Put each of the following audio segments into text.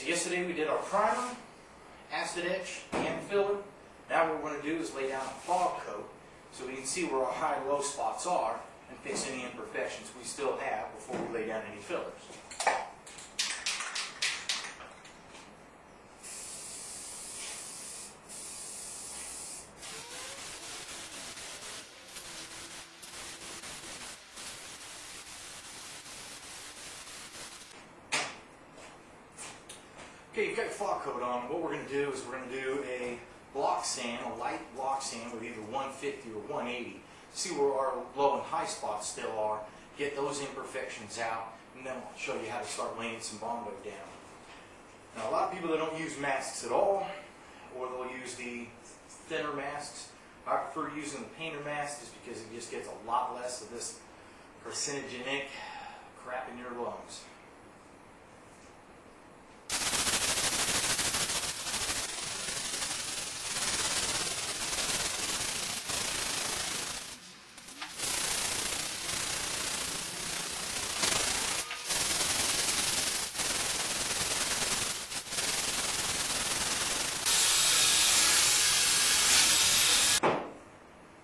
So yesterday we did our primer, acid etch, and filler. Now what we're going to do is lay down a fog coat so we can see where our high and low spots are and fix any imperfections we still have before we lay down any fillers. Okay, you've got your fog coat on. What we're going to do is we're going to do a block sand, a light block sand with either 150 or 180. See where our low and high spots still are, get those imperfections out, and then I'll show you how to start laying some Bondo down. Now, a lot of people that don't use masks at all, or they'll use the thinner masks. I prefer using the painter mask just because it just gets a lot less of this carcinogenic crap in your lungs.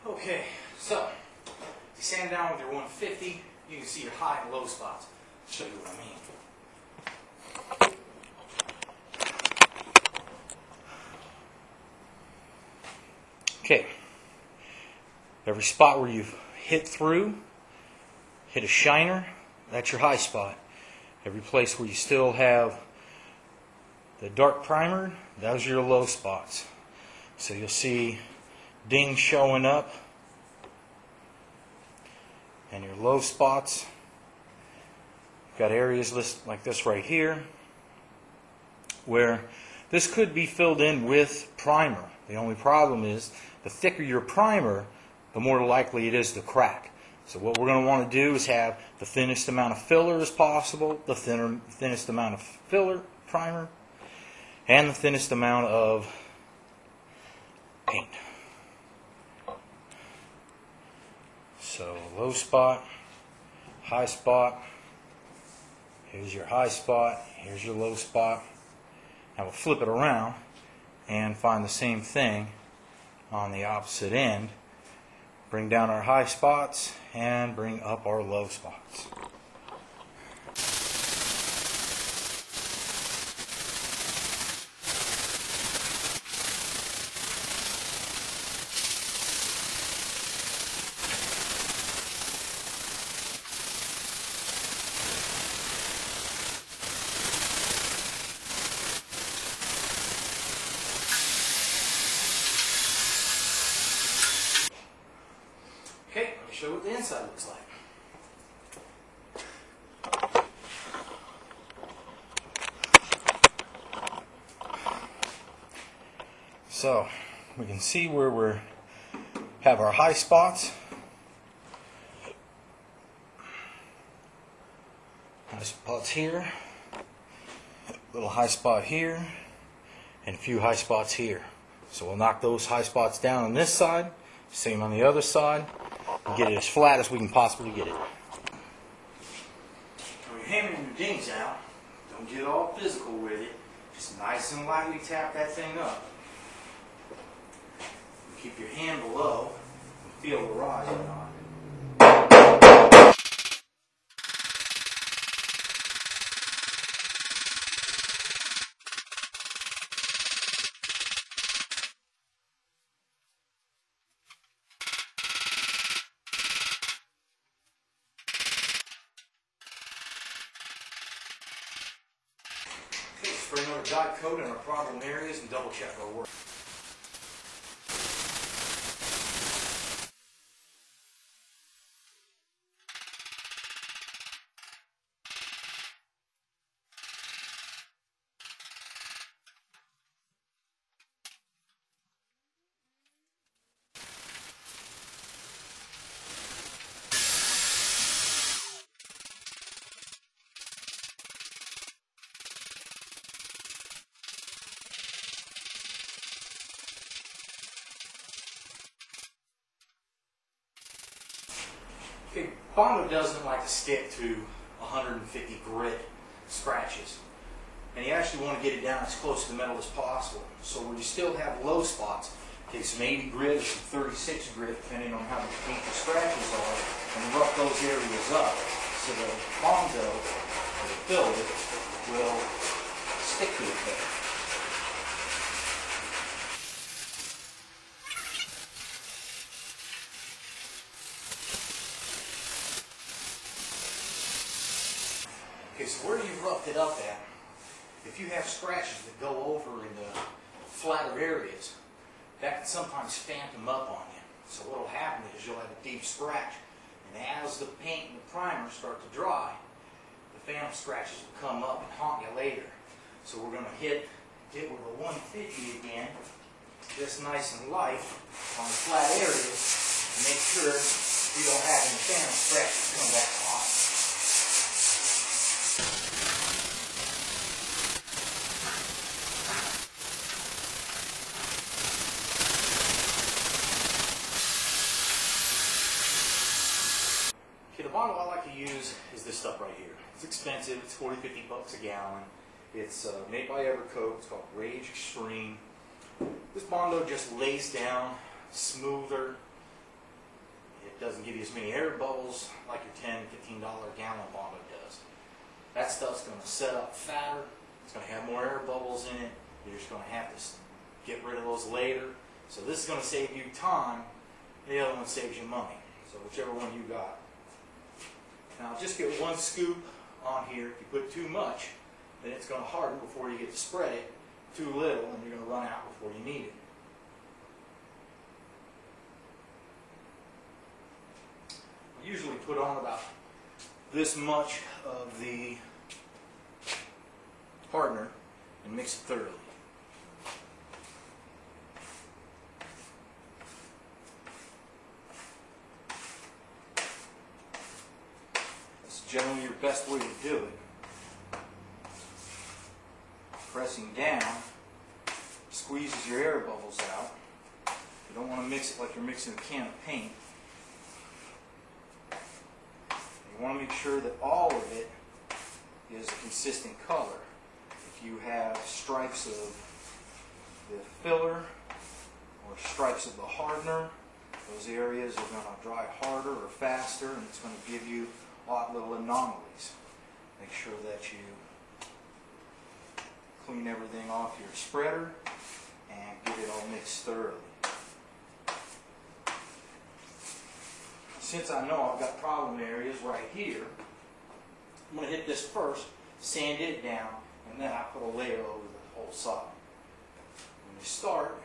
Okay, so you sand down with your 150, you can see your high and low spots. I'll show you what I mean. Okay, every spot where you've hit through, hit a shiner, that's your high spot. Every place where you still have the dark primer, those are your low spots. So you'll see dings showing up. And your low spots, you've got areas like this right here where this could be filled in with primer. The only problem is the thicker your primer, the more likely it is to crack. So what we're going to want to do is have the thinnest amount of filler as possible, the thinnest amount of filler primer, and the thinnest amount of paint. So low spot, high spot, here's your high spot, here's your low spot. Now we'll flip it around and find the same thing on the opposite end. Bring down our high spots and bring up our low spots. Okay, let me show you what the inside looks like. So we can see where we have our high spots. High spots here, little high spot here, and a few high spots here. So we'll knock those high spots down on this side, same on the other side, and get it as flat as we can possibly get it. When you're hammering your dings out, don't get all physical with it. Just nice and lightly tap that thing up. Keep your hand below and feel the rise on it. Okay, spray another dot coat in our problem areas and double check our work. Okay, Bondo doesn't like to stick to 150 grit scratches. and you actually want to get it down as close to the metal as possible. So where you still have low spots, take some 80 grit or some 36 grit, depending on how deep the scratches are, and rough those areas up so the Bondo, or the filler, will stick to it better. Okay, so where you've roughed it up at, if you have scratches that go over in the flatter areas, that can sometimes phantom up on you. So what will happen is you'll have a deep scratch, and as the paint and the primer start to dry, the phantom scratches will come up and haunt you later. So we're going to hit it with a 150 again, just nice and light on the flat areas, to make sure we don't have any phantom scratches come back to haunt you. Okay, the Bondo I like to use is this stuff right here. It's expensive, it's 40, 50 bucks a gallon. It's made by Evercoat, it's called Rage Extreme. This Bondo just lays down smoother. It doesn't give you as many air bubbles like your $10, $15 a gallon Bondo does. That stuff's going to set up fatter, it's going to have more air bubbles in it. You're just going to have to get rid of those later. So this is going to save you time, the other one saves you money. So whichever one you got. Now just get one scoop on here. If you put too much, then it's going to harden before you get to spread it. Too little, and you're going to run out before you need it. I usually put on about this much of the hardener and mix it thoroughly. That's generally your best way to do it. Pressing down squeezes your air bubbles out. You don't want to mix it like you're mixing a can of paint. You want to make sure that all of it is a consistent color. If you have stripes of the filler or stripes of the hardener, those areas are going to dry harder or faster, and it's going to give you odd little anomalies. Make sure that you clean everything off your spreader and get it all mixed thoroughly. Since I know I've got problem areas right here, I'm going to hit this first, sand it down, and then I put a layer over the whole side. When you start,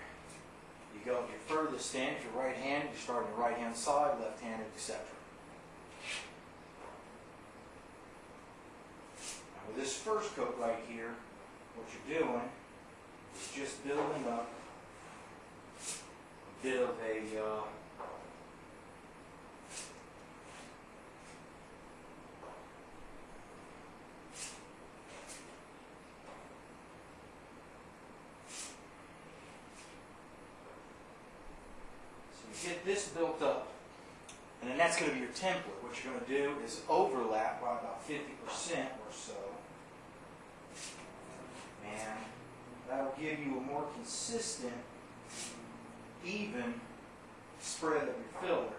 you go your furthest end. If you're right-handed, you start on your right-hand side, left-handed, etc. Now with this first coat right here, what you're doing is just building up a bit of a so you get this built up, and then that's going to be your template. What you're going to do is overlap by about 50% or so. And that'll give you a more consistent, even spread of your filler.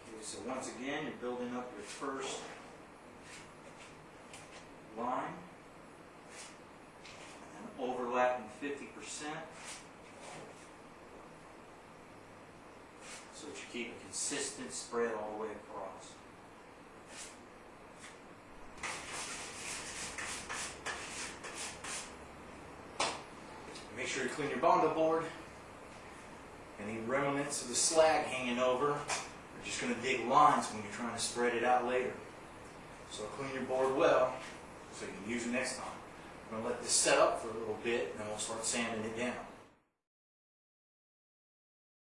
Okay, so once again, you're building up your first line and overlapping 50% so that you keep a consistent spread all the way across. Make sure you clean your Bondo board. Any remnants of the slag hanging over are just going to dig lines when you're trying to spread it out later. So clean your board well, so you can use it next time. I'm going to let this set up for a little bit, and then we'll start sanding it down.